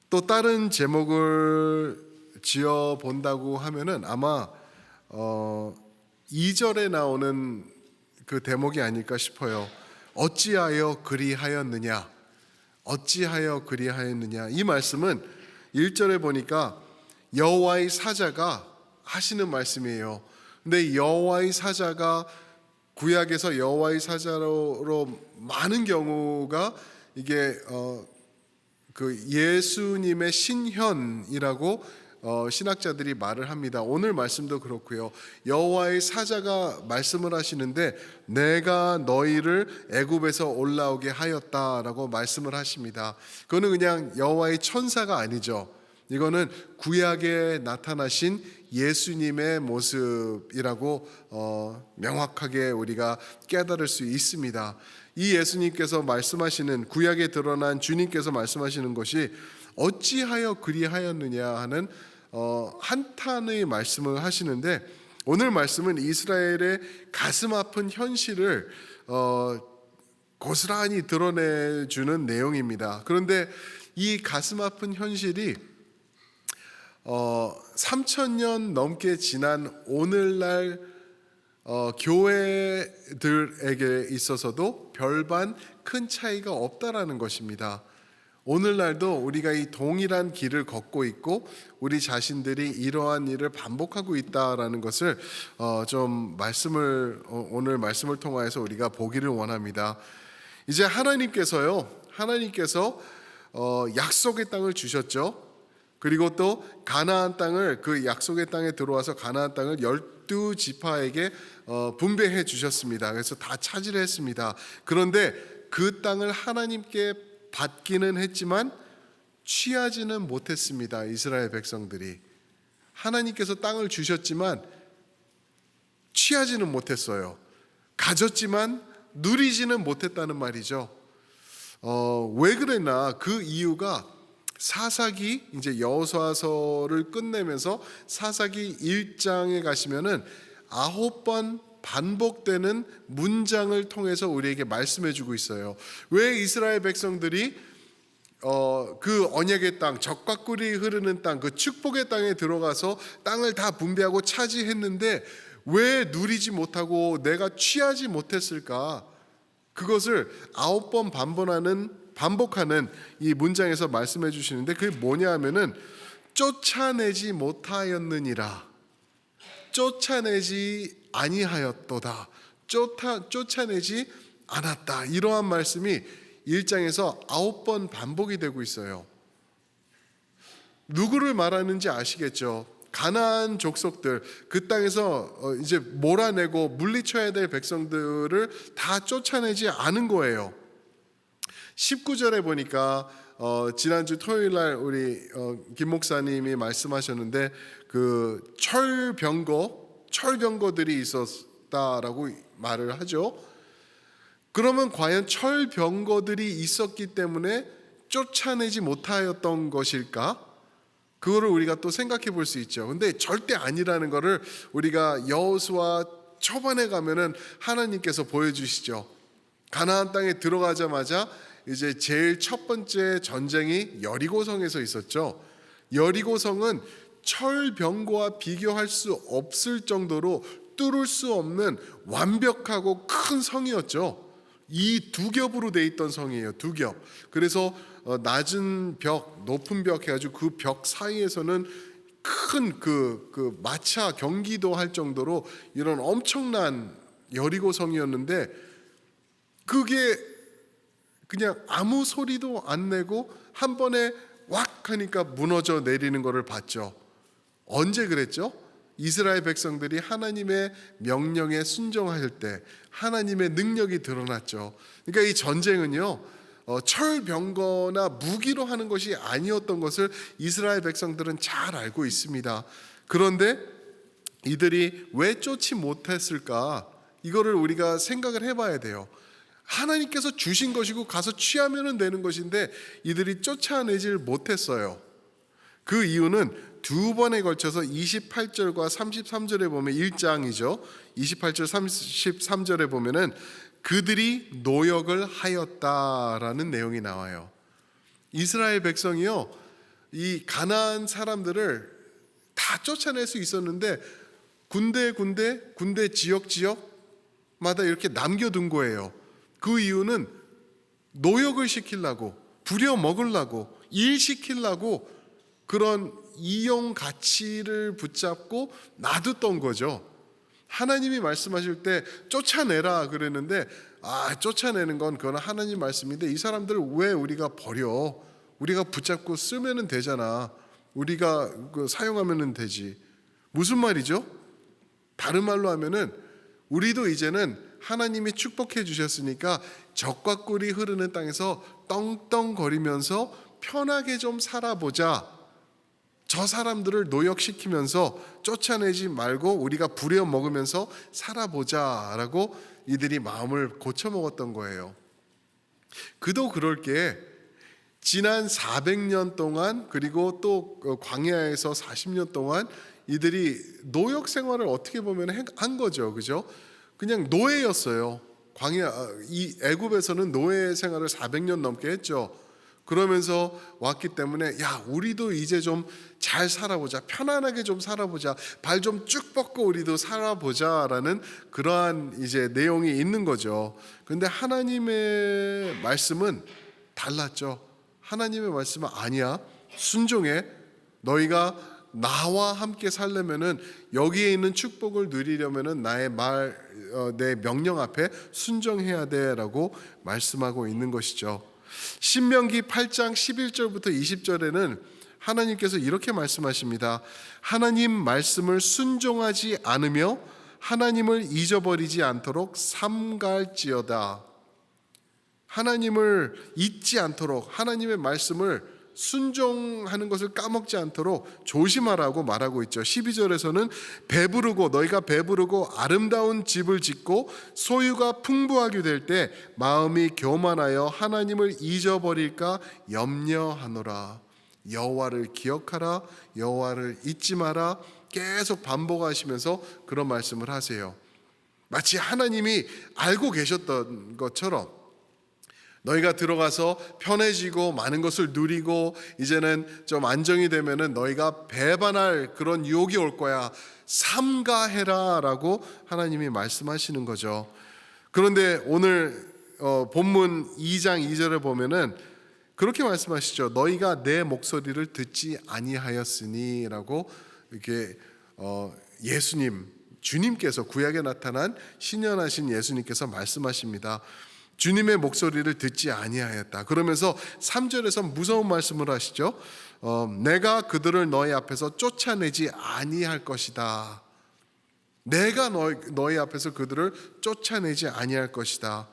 또 다른 제목을 지어 본다고 하면은 아마 2절에 나오는 그 대목이 아닐까 싶어요. 어찌하여 그리하였느냐? 어찌하여 그리하였느냐? 이 말씀은 1절에 보니까 여호와의 사자가 하시는 말씀이에요. 근데 여호와의 사자가 구약에서 여호와의 사자로 많은 경우가 이게 그 예수님의 신현이라고 신학자들이 말을 합니다. 오늘 말씀도 그렇고요. 여호와의 사자가 말씀을 하시는데 내가 너희를 애굽에서 올라오게 하였다라고 말씀을 하십니다. 그거는 그냥 여호와의 천사가 아니죠. 이거는 구약에 나타나신 예수님의 모습이라고 명확하게 우리가 깨달을 수 있습니다. 이 예수님께서 말씀하시는, 구약에 드러난 주님께서 말씀하시는 것이 어찌하여 그리하였느냐 하는 한탄의 말씀을 하시는데, 오늘 말씀은 이스라엘의 가슴 아픈 현실을 고스란히 드러내주는 내용입니다. 그런데 이 가슴 아픈 현실이 3000년 넘게 지난 오늘날 교회들에게 있어서도 별반 큰 차이가 없다라는 것입니다. 오늘날도 우리가 이 동일한 길을 걷고 있고 우리 자신들이 이러한 일을 반복하고 있다라는 것을 좀 오늘 말씀을 통하여서 우리가 보기를 원합니다. 이제 하나님께서 약속의 땅을 주셨죠. 그리고 또 가나안 땅을, 그 약속의 땅에 들어와서 가나안 땅을 12지파에게 분배해 주셨습니다. 그래서 다 차지를 했습니다. 그런데 그 땅을 하나님께 받기는 했지만 취하지는 못했습니다. 이스라엘 백성들이 하나님께서 땅을 주셨지만 취하지는 못했어요. 가졌지만 누리지는 못했다는 말이죠. 왜 그랬나? 그 이유가 사사기, 이제 여호수아서를 끝내면서 사사기 1장에 가시면은 9번 반복되는 문장을 통해서 우리에게 말씀해 주고 있어요. 왜 이스라엘 백성들이 그 언약의 땅, 젖과 꿀이 흐르는 땅, 그 축복의 땅에 들어가서 땅을 다 분배하고 차지했는데 왜 누리지 못하고 내가 취하지 못했을까? 그것을 9번 반복하는 이 문장에서 말씀해 주시는데, 그게 뭐냐 하면은 쫓아내지 못하였느니라, 쫓아내지 아니하였도다, 쫓아내지 않았다, 이러한 말씀이 1장에서 9번 반복이 되고 있어요. 누구를 말하는지 아시겠죠? 가나안 족속들, 그 땅에서 이제 몰아내고 물리쳐야 될 백성들을 다 쫓아내지 않은 거예요. 19절에 보니까 지난주 토요일날 우리 김 목사님이 말씀하셨는데 그 철병거들이 있었다라고 말을 하죠. 그러면 과연 철병거들이 있었기 때문에 쫓아내지 못하였던 것일까? 그거를 우리가 또 생각해 볼 수 있죠. 근데 절대 아니라는 것을 우리가 여호수아 초반에 가면은 하나님께서 보여주시죠. 가나안 땅에 들어가자마자 이제 제일 첫 번째 전쟁이 여리고성에서 있었죠. 여리고성은 철병거와 비교할 수 없을 정도로 뚫을 수 없는 완벽하고 큰 성이었죠. 이 두 겹으로 돼 있던 성이에요. 두 겹. 그래서 낮은 벽, 높은 벽 해가지고 그 벽 사이에서는 큰 그 마차 경기도 할 정도로 이런 엄청난 여리고성이었는데, 그게 그냥 아무 소리도 안 내고 한 번에 왁 하니까 무너져 내리는 것을 봤죠. 언제 그랬죠? 이스라엘 백성들이 하나님의 명령에 순종할 때 하나님의 능력이 드러났죠. 그러니까 이 전쟁은요, 철병거나 무기로 하는 것이 아니었던 것을 이스라엘 백성들은 잘 알고 있습니다. 그런데 이들이 왜 쫓지 못했을까? 이거를 우리가 생각을 해봐야 돼요. 하나님께서 주신 것이고 가서 취하면 되는 것인데 이들이 쫓아내질 못했어요. 그 이유는 두 번에 걸쳐서 28절과 33절에 보면, 1장이죠. 28절 33절에 보면은 그들이 노역을 하였다라는 내용이 나와요. 이스라엘 백성이요, 이 가나안 사람들을 다 쫓아낼 수 있었는데 군데 지역마다 이렇게 남겨둔 거예요. 그 이유는 노역을 시키려고, 부려 먹으려고, 일 시키려고 그런 이용 가치를 붙잡고 놔뒀던 거죠. 하나님이 말씀하실 때 쫓아내라 그랬는데 쫓아내는 건 그건 하나님 말씀인데 이 사람들을 왜 우리가 버려? 우리가 붙잡고 쓰면은 되잖아. 우리가 사용하면은 되지. 무슨 말이죠? 다른 말로 하면은 우리도 이제는 하나님이 축복해 주셨으니까 적과 꿀이 흐르는 땅에서 떵떵거리면서 편하게 좀 살아보자. 저 사람들을 노역시키면서 쫓아내지 말고 우리가 부려 먹으면서 살아보자라고 이들이 마음을 고쳐 먹었던 거예요. 그도 그럴 게 지난 400년 동안 그리고 또 광야에서 40년 동안 이들이 노역 생활을 어떻게 보면 한 거죠. 그죠? 그냥 노예였어요. 이 애굽에서는 노예 생활을 400년 넘게 했죠. 그러면서 왔기 때문에 우리도 이제 좀 잘 살아보자, 편안하게 좀 살아보자, 발 좀 쭉 뻗고 우리도 살아보자라는 그러한 이제 내용이 있는 거죠. 그런데 하나님의 말씀은 달랐죠. 하나님의 말씀은 아니야. 순종해. 너희가 나와 함께 살려면은 여기에 있는 축복을 누리려면은 나의 내 명령 앞에 순종해야 돼라고 말씀하고 있는 것이죠. 신명기 8장 11절부터 20절에는 하나님께서 이렇게 말씀하십니다. 하나님 말씀을 순종하지 않으며 하나님을 잊어버리지 않도록 삼갈지어다. 하나님을 잊지 않도록 하나님의 말씀을 순종하는 것을 까먹지 않도록 조심하라고 말하고 있죠. 12절에서는 너희가 배부르고 아름다운 집을 짓고 소유가 풍부하게 될 때 마음이 교만하여 하나님을 잊어버릴까 염려하노라. 여호와를 기억하라, 여호와를 잊지 마라. 계속 반복하시면서 그런 말씀을 하세요. 마치 하나님이 알고 계셨던 것처럼 너희가 들어가서 편해지고 많은 것을 누리고 이제는 좀 안정이 되면은 너희가 배반할 그런 유혹이 올 거야. 삼가해라라고 하나님이 말씀하시는 거죠. 그런데 오늘 본문 2장 2절에 보면은 그렇게 말씀하시죠. 너희가 내 목소리를 듣지 아니하였으니라고 이렇게 주님께서 구약에 나타난 신현하신 예수님께서 말씀하십니다. 주님의 목소리를 듣지 아니하였다. 그러면서 3절에서 무서운 말씀을 하시죠. 내가 그들을 너희 앞에서 쫓아내지 아니할 것이다. 내가 너희 앞에서 그들을 쫓아내지 아니할 것이다.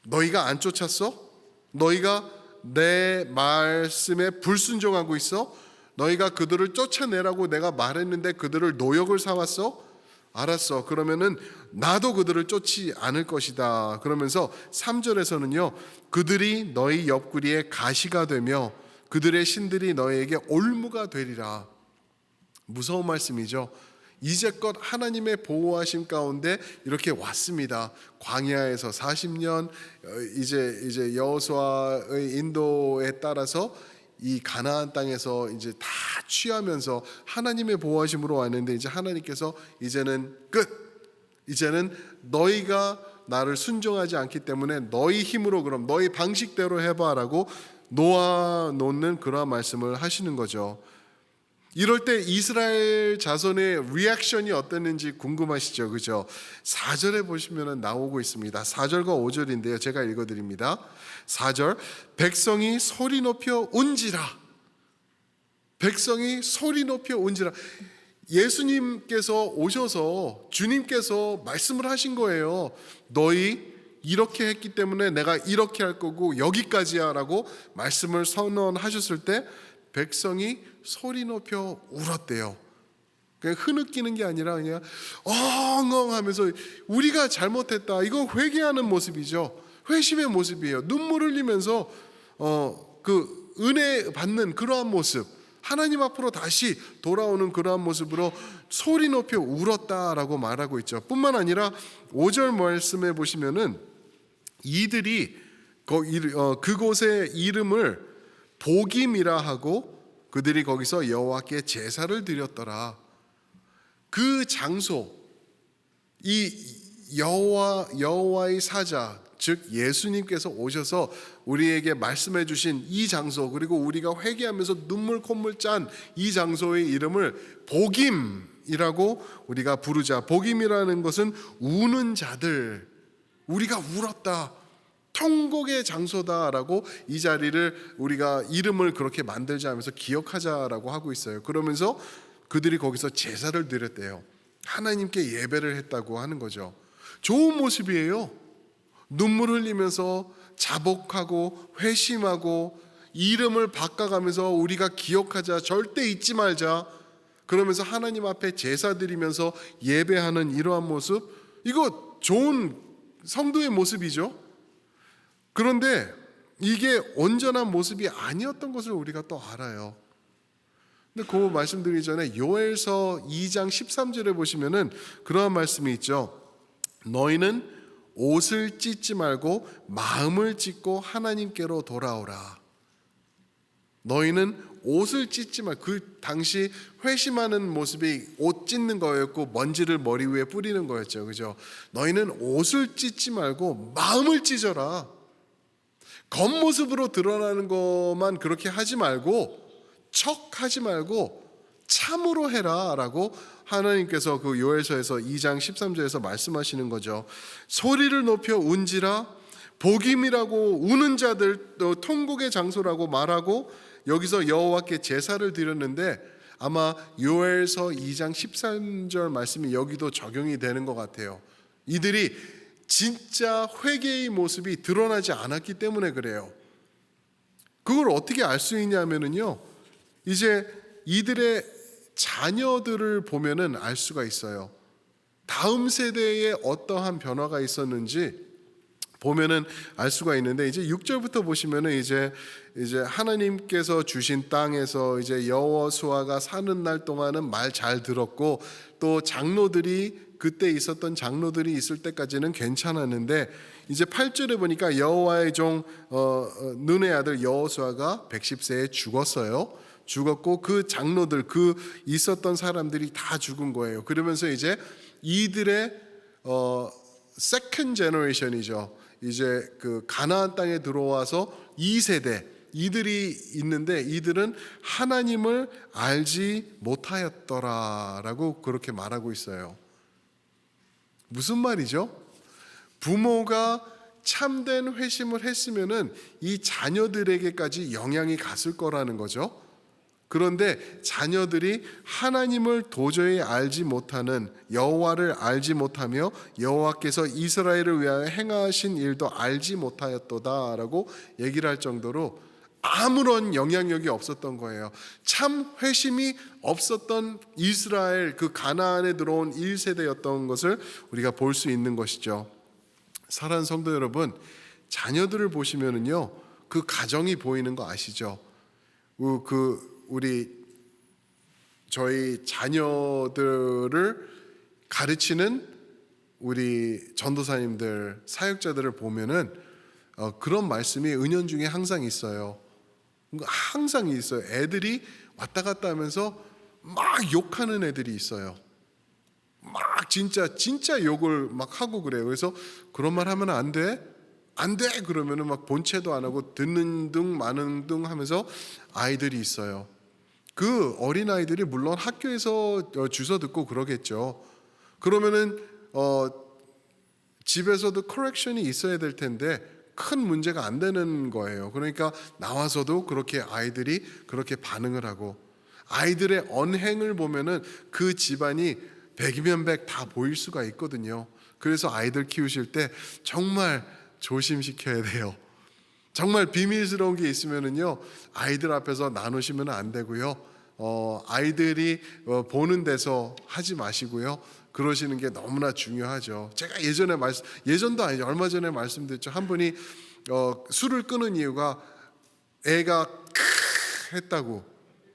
너희가 안 쫓았어? 너희가 내 말씀에 불순종하고 있어? 너희가 그들을 쫓아내라고 내가 말했는데 그들을 노역을 삼았어? 알았어. 그러면은 나도 그들을 쫓지 않을 것이다. 그러면서 3절에서는요. 그들이 너희 옆구리에 가시가 되며 그들의 신들이 너희에게 올무가 되리라. 무서운 말씀이죠. 이제껏 하나님의 보호하심 가운데 이렇게 왔습니다. 광야에서 40년 이제 여호수아의 인도에 따라서 이 가나안 땅에서 이제 다 취하면서 하나님의 보호하심으로 왔는데 이제 하나님께서 이제는 끝. 이제는 너희가 나를 순종하지 않기 때문에 너희 힘으로 그럼 너희 방식대로 해봐라고 놓아놓는 그러한 말씀을 하시는 거죠. 이럴 때 이스라엘 자손의 리액션이 어땠는지 궁금하시죠? 그죠? 4절에 보시면 나오고 있습니다. 4절과 5절인데요. 제가 읽어드립니다. 4절 백성이 소리 높여 운지라. 백성이 소리 높여 운지라. 예수님께서 오셔서 주님께서 말씀을 하신 거예요. 너희 이렇게 했기 때문에 내가 이렇게 할 거고 여기까지야 라고 말씀을 선언하셨을 때 백성이 소리 높여 울었대요. 그냥 흐느끼는 게 아니라 그냥 엉엉하면서 우리가 잘못했다. 이거 회개하는 모습이죠. 회심의 모습이에요. 눈물 흘리면서 그 은혜 받는 그러한 모습, 하나님 앞으로 다시 돌아오는 그러한 모습으로 소리 높여 울었다라고 말하고 있죠. 뿐만 아니라 5절 말씀에 보시면은 이들이 그곳의 이름을 복임이라 하고 그들이 거기서 여호와께 제사를 드렸더라. 그 장소, 이 여호와의 사자, 즉 예수님께서 오셔서 우리에게 말씀해 주신 이 장소, 그리고 우리가 회개하면서 눈물 콧물 짠 이 장소의 이름을 복임이라고 우리가 부르자. 복임이라는 것은 우는 자들, 우리가 울었다, 통곡의 장소다라고 이 자리를 우리가 이름을 그렇게 만들자 하면서 기억하자라고 하고 있어요. 그러면서 그들이 거기서 제사를 드렸대요. 하나님께 예배를 했다고 하는 거죠. 좋은 모습이에요. 눈물 흘리면서 자복하고 회심하고 이름을 바꿔가면서 우리가 기억하자, 절대 잊지 말자, 그러면서 하나님 앞에 제사 드리면서 예배하는 이러한 모습, 이거 좋은 성도의 모습이죠. 그런데 이게 온전한 모습이 아니었던 것을 우리가 또 알아요. 근데 그 말씀드리기 전에 요엘서 2장 13절에 보시면은 그러한 말씀이 있죠. 너희는 옷을 찢지 말고 마음을 찢고 하나님께로 돌아오라. 너희는 옷을 찢지 말. 그 당시 회심하는 모습이 옷 찢는 거였고 먼지를 머리 위에 뿌리는 거였죠. 그죠? 너희는 옷을 찢지 말고 마음을 찢어라. 겉모습으로 드러나는 것만 그렇게 하지 말고, 척하지 말고 참으로 해라라고 하나님께서 그 요엘서에서 2장 13절에서 말씀하시는 거죠. 소리를 높여 운지라, 복임이라고 우는 자들, 또 통곡의 장소라고 말하고 여기서 여호와께 제사를 드렸는데, 아마 요엘서 2장 13절 말씀이 여기도 적용이 되는 것 같아요. 이들이 진짜 회개의 모습이 드러나지 않았기 때문에 그래요. 그걸 어떻게 알 수 있냐면요, 이제 이들의 자녀들을 보면은 알 수가 있어요. 다음 세대에 어떠한 변화가 있었는지 보면은 알 수가 있는데, 이제 6절부터 보시면은 이제 하나님께서 주신 땅에서 이제 여호수아가 사는 날 동안은 말 잘 들었고, 또 장로들이 그때 있었던 장로들이 있을 때까지는 괜찮았는데, 이제 8절에 보니까 여호와의 종 눈의 아들 여호수아가 110세에 죽었어요. 죽었고 그 장로들, 그 있었던 사람들이 다 죽은 거예요. 그러면서 이제 이들의 세컨드 제너레이션이죠. 이제 그 가나안 땅에 들어와서 2세대 이들이 있는데, 이들은 하나님을 알지 못하였더라라고 그렇게 말하고 있어요. 무슨 말이죠? 부모가 참된 회심을 했으면은 이 자녀들에게까지 영향이 갔을 거라는 거죠. 그런데 자녀들이 하나님을 도저히 알지 못하는, 여호와를 알지 못하며 여호와께서 이스라엘을 위하여 행하신 일도 알지 못하였도다라고 얘기를 할 정도로 아무런 영향력이 없었던 거예요. 참 회심이 없었던 이스라엘, 그 가나안에 들어온 1세대였던 것을 우리가 볼 수 있는 것이죠. 사랑하는 성도 여러분, 자녀들을 보시면은요, 그 가정이 보이는 거 아시죠? 저희 자녀들을 가르치는 우리 전도사님들, 사역자들을 보면은 그런 말씀이 은연중에 항상 있어요. 항상 있어요. 애들이 왔다 갔다 하면서 막 욕하는 애들이 있어요. 막 진짜 욕을 막 하고 그래요. 그래서 그런 말 하면 안 돼. 그러면은 막 본체도 안 하고 듣는 둥 마는 둥 하면서 아이들이 있어요. 그 어린 아이들이 물론 학교에서 주워 듣고 그러겠죠. 그러면은 집에서도 커렉션이 있어야 될 텐데 큰 문제가 안 되는 거예요. 그러니까 나와서도 그렇게 아이들이 그렇게 반응을 하고, 아이들의 언행을 보면은 그 집안이 100이면 100 다 보일 수가 있거든요. 그래서 아이들 키우실 때 정말 조심시켜야 돼요. 정말 비밀스러운 게 있으면은요, 아이들 앞에서 나누시면 안 되고요. 아이들이 보는 데서 하지 마시고요. 그러시는 게 너무나 중요하죠. 제가 예전도 아니죠. 얼마 전에 말씀드렸죠. 한 분이 술을 끊은 이유가 애가 크 했다고,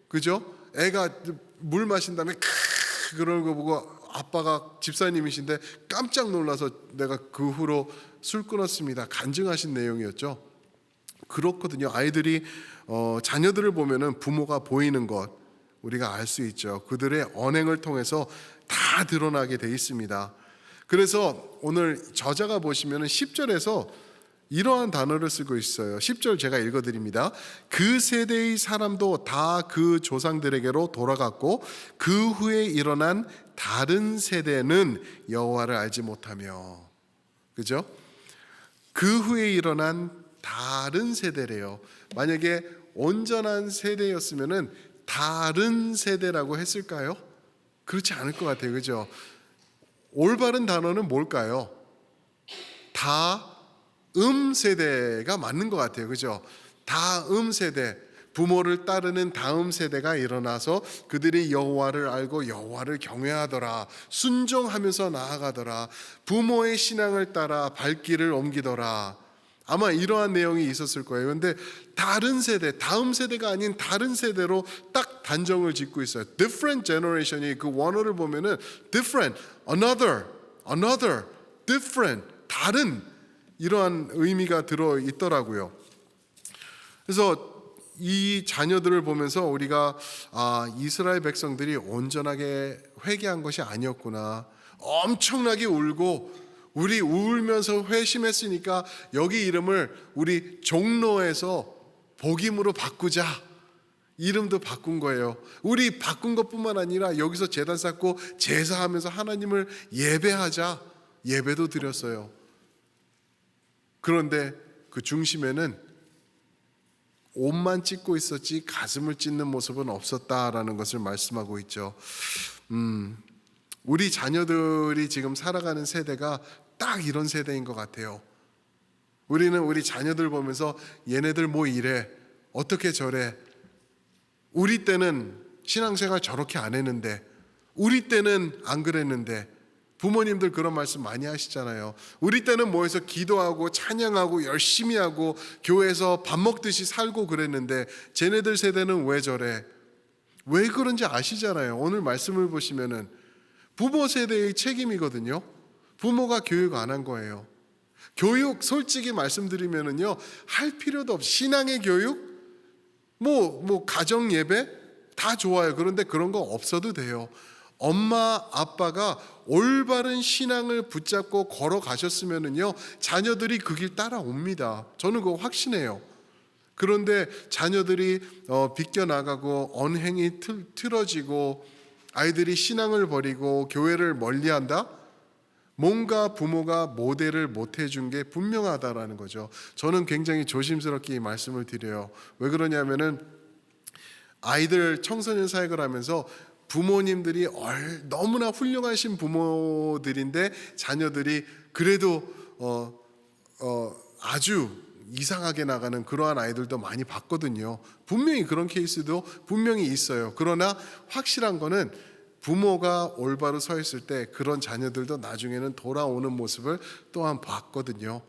그죠? 애가 물 마신 다음에 크 그런 거 보고 아빠가 집사님이신데 깜짝 놀라서 내가 그 후로 술 끊었습니다, 간증하신 내용이었죠. 그렇거든요. 아이들이 자녀들을 보면은 부모가 보이는 것 우리가 알 수 있죠. 그들의 언행을 통해서 다 드러나게 돼 있습니다. 그래서 오늘 저자가 보시면은 10절에서 이러한 단어를 쓰고 있어요. 10절 제가 읽어드립니다. 그 세대의 사람도 다 그 조상들에게로 돌아갔고 그 후에 일어난 다른 세대는 여호와를 알지 못하며, 그죠? 그 후에 일어난 다른 세대래요. 만약에 온전한 세대였으면은 다른 세대라고 했을까요? 그렇지 않을 것 같아요. 그죠? 올바른 단어는 뭘까요? 다음 세대가 맞는 것 같아요. 그죠? 다음 세대, 부모를 따르는 다음 세대가 일어나서 그들이 여호와를 알고 여호와를 경외하더라, 순종하면서 나아가더라, 부모의 신앙을 따라 발길을 옮기더라. 아마 이러한 내용이 있었을 거예요. 그런데 다른 세대, 다음 세대가 아닌 다른 세대로 딱 단정을 짓고 있어요. Different generation이 그 원어를 보면은 different, another, different, 다른, 이러한 의미가 들어 있더라고요. 그래서 이 자녀들을 보면서 우리가 이스라엘 백성들이 온전하게 회개한 것이 아니었구나, 엄청나게 울고 우리 울면서 회심했으니까 여기 이름을 우리 종로에서 복임으로 바꾸자, 이름도 바꾼 거예요. 우리 바꾼 것뿐만 아니라 여기서 제단 쌓고 제사하면서 하나님을 예배하자, 예배도 드렸어요. 그런데 그 중심에는 옷만 찢고 있었지 가슴을 찢는 모습은 없었다라는 것을 말씀하고 있죠. 우리 자녀들이 지금 살아가는 세대가 딱 이런 세대인 것 같아요. 우리는 우리 자녀들 보면서 얘네들 뭐 이래, 어떻게 저래, 우리 때는 신앙생활 저렇게 안 했는데, 우리 때는 안 그랬는데. 부모님들 그런 말씀 많이 하시잖아요. 우리 때는 모여서 기도하고 찬양하고 열심히 하고 교회에서 밥 먹듯이 살고 그랬는데 쟤네들 세대는 왜 저래? 왜 그런지 아시잖아요. 오늘 말씀을 보시면은 부모 세대의 책임이거든요. 부모가 교육 안 한 거예요. 교육 솔직히 말씀드리면은요, 할 필요도 없이 신앙의 교육, 뭐 가정 예배 다 좋아요. 그런데 그런 거 없어도 돼요. 엄마 아빠가 올바른 신앙을 붙잡고 걸어가셨으면은요, 자녀들이 그 길 따라옵니다. 저는 그거 확신해요. 그런데 자녀들이 비껴나가고 언행이 틀어지고 아이들이 신앙을 버리고 교회를 멀리한다? 뭔가 부모가 모델을 못 해준 게 분명하다라는 거죠. 저는 굉장히 조심스럽게 이 말씀을 드려요. 왜 그러냐면은 아이들 청소년 사역을 하면서 부모님들이 너무나 훌륭하신 부모들인데 자녀들이 그래도 아주 이상하게 나가는 그러한 아이들도 많이 봤거든요. 분명히 그런 케이스도 분명히 있어요. 그러나 확실한 거는 부모가 올바로 서 있을 때 그런 자녀들도 나중에는 돌아오는 모습을 또한 봤거든요.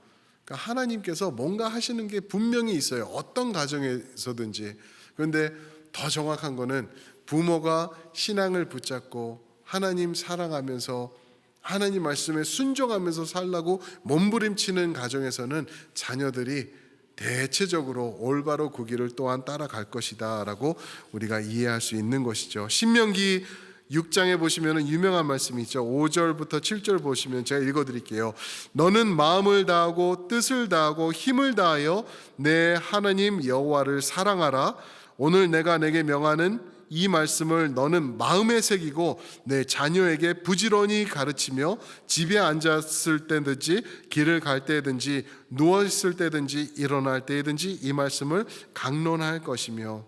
그러니까 하나님께서 뭔가 하시는 게 분명히 있어요. 어떤 가정에서든지. 그런데 더 정확한 거는 부모가 신앙을 붙잡고 하나님 사랑하면서 하나님 말씀에 순종하면서 살라고 몸부림치는 가정에서는 자녀들이 대체적으로 올바로 그 길을 또한 따라갈 것이다 라고 우리가 이해할 수 있는 것이죠. 신명기 6장에 보시면 유명한 말씀이 있죠. 5절부터 7절 보시면 제가 읽어드릴게요. 너는 마음을 다하고 뜻을 다하고 힘을 다하여 내 하나님 여호와를 사랑하라. 오늘 내가 내게 명하는 이 말씀을 너는 마음에 새기고 내 자녀에게 부지런히 가르치며 집에 앉았을 때든지 길을 갈 때든지 누워있을 때든지 일어날 때든지 이 말씀을 강론할 것이며,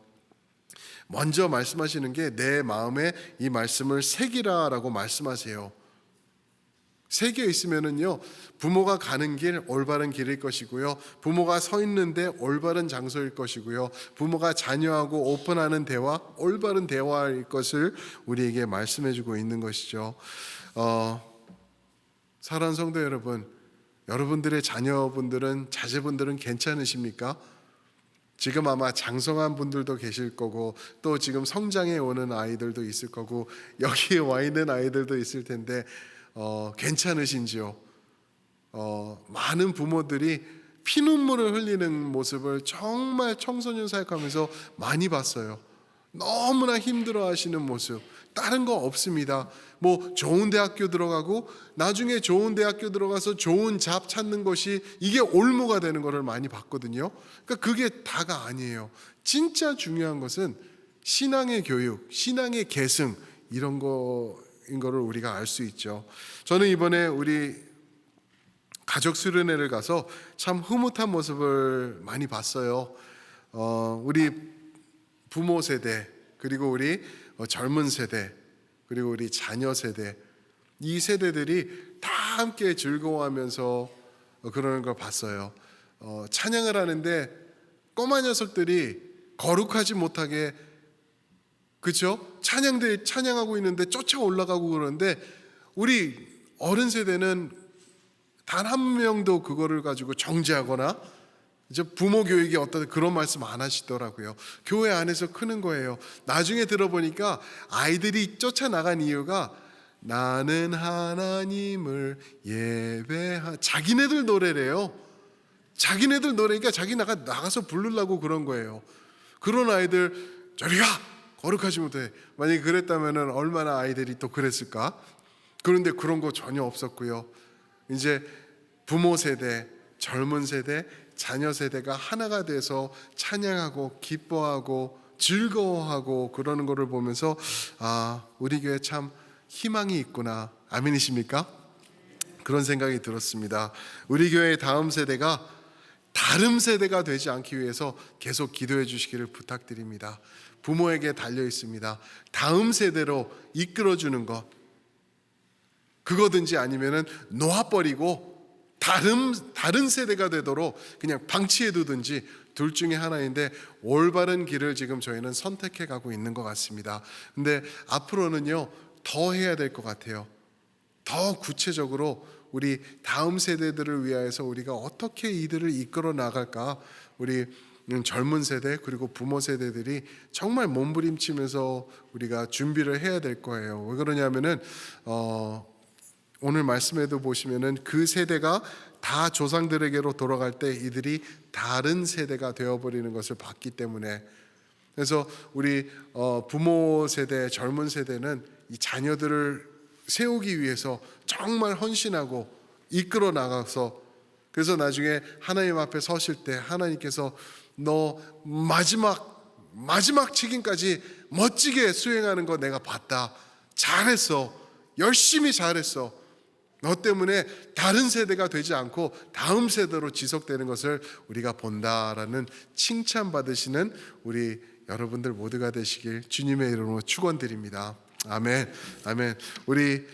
먼저 말씀하시는 게 내 마음에 이 말씀을 새기라라고 말씀하세요. 새겨 있으면은요, 부모가 가는 길 올바른 길일 것이고요, 부모가 서 있는데 올바른 장소일 것이고요, 부모가 자녀하고 오픈하는 대화 올바른 대화일 것을 우리에게 말씀해주고 있는 것이죠. 사랑하는 성도 여러분, 여러분들의 자녀분들은 자제분들은 괜찮으십니까? 지금 아마 장성한 분들도 계실 거고 또 지금 성장해 오는 아이들도 있을 거고 여기에 와 있는 아이들도 있을 텐데 괜찮으신지요? 많은 부모들이 피눈물을 흘리는 모습을 정말 청소년 사역하면서 많이 봤어요. 너무나 힘들어하시는 모습, 다른 거 없습니다. 뭐 좋은 대학교 들어가고 나중에 좋은 대학교 들어가서 좋은 잡 찾는 것이 이게 올무가 되는 것을 많이 봤거든요. 그러니까 그게 다가 아니에요. 진짜 중요한 것은 신앙의 교육, 신앙의 계승, 이런 거인 거를 우리가 알 수 있죠. 저는 이번에 우리 가족 수련회를 가서 참 흐뭇한 모습을 많이 봤어요. 우리 부모 세대, 그리고 우리 젊은 세대, 그리고 우리 자녀 세대, 이 세대들이 다 함께 즐거워하면서 그러는 걸 봤어요. 찬양을 하는데 꼬마 녀석들이 거룩하지 못하게, 그렇죠? 찬양하고 있는데 쫓아 올라가고 그러는데 우리 어른 세대는 단 한 명도 그거를 가지고 정죄하거나 이제 부모 교육이 어떤 그런 말씀 안 하시더라고요. 교회 안에서 크는 거예요. 나중에 들어보니까 아이들이 쫓아나간 이유가 나는 하나님을 자기네들 노래래요. 자기네들 노래니까 자기 나가서 부르려고 그런 거예요. 그런 아이들 저리 가! 거룩하지 못해. 만약에 그랬다면 얼마나 아이들이 또 그랬을까? 그런데 그런 거 전혀 없었고요. 이제 부모 세대, 젊은 세대, 자녀 세대가 하나가 돼서 찬양하고 기뻐하고 즐거워하고 그러는 것을 보면서 우리 교회 참 희망이 있구나. 아멘이십니까? 그런 생각이 들었습니다. 우리 교회의 다음 세대가 다른 세대가 되지 않기 위해서 계속 기도해 주시기를 부탁드립니다. 부모에게 달려 있습니다. 다음 세대로 이끌어주는 것, 그거든지 아니면은 놓아버리고 다른 세대가 되도록 그냥 방치해두든지 둘 중에 하나인데 올바른 길을 지금 저희는 선택해 가고 있는 것 같습니다. 근데 앞으로는요 더 해야 될 것 같아요. 더 구체적으로 우리 다음 세대들을 위하여서 우리가 어떻게 이들을 이끌어 나갈까, 우리 젊은 세대 그리고 부모 세대들이 정말 몸부림치면서 우리가 준비를 해야 될 거예요. 왜 그러냐면은 오늘 말씀에도 보시면은 그 세대가 다 조상들에게로 돌아갈 때 이들이 다른 세대가 되어버리는 것을 봤기 때문에, 그래서 우리 부모 세대, 젊은 세대는 이 자녀들을 세우기 위해서 정말 헌신하고 이끌어 나가서, 그래서 나중에 하나님 앞에 서실 때 하나님께서 너 마지막 책임까지 멋지게 수행하는 거 내가 봤다. 잘했어. 열심히 잘했어. 너 때문에 다른 세대가 되지 않고 다음 세대로 지속되는 것을 우리가 본다라는 칭찬받으시는 우리 여러분들 모두가 되시길 주님의 이름으로 축원드립니다. 아멘. 아멘. 우리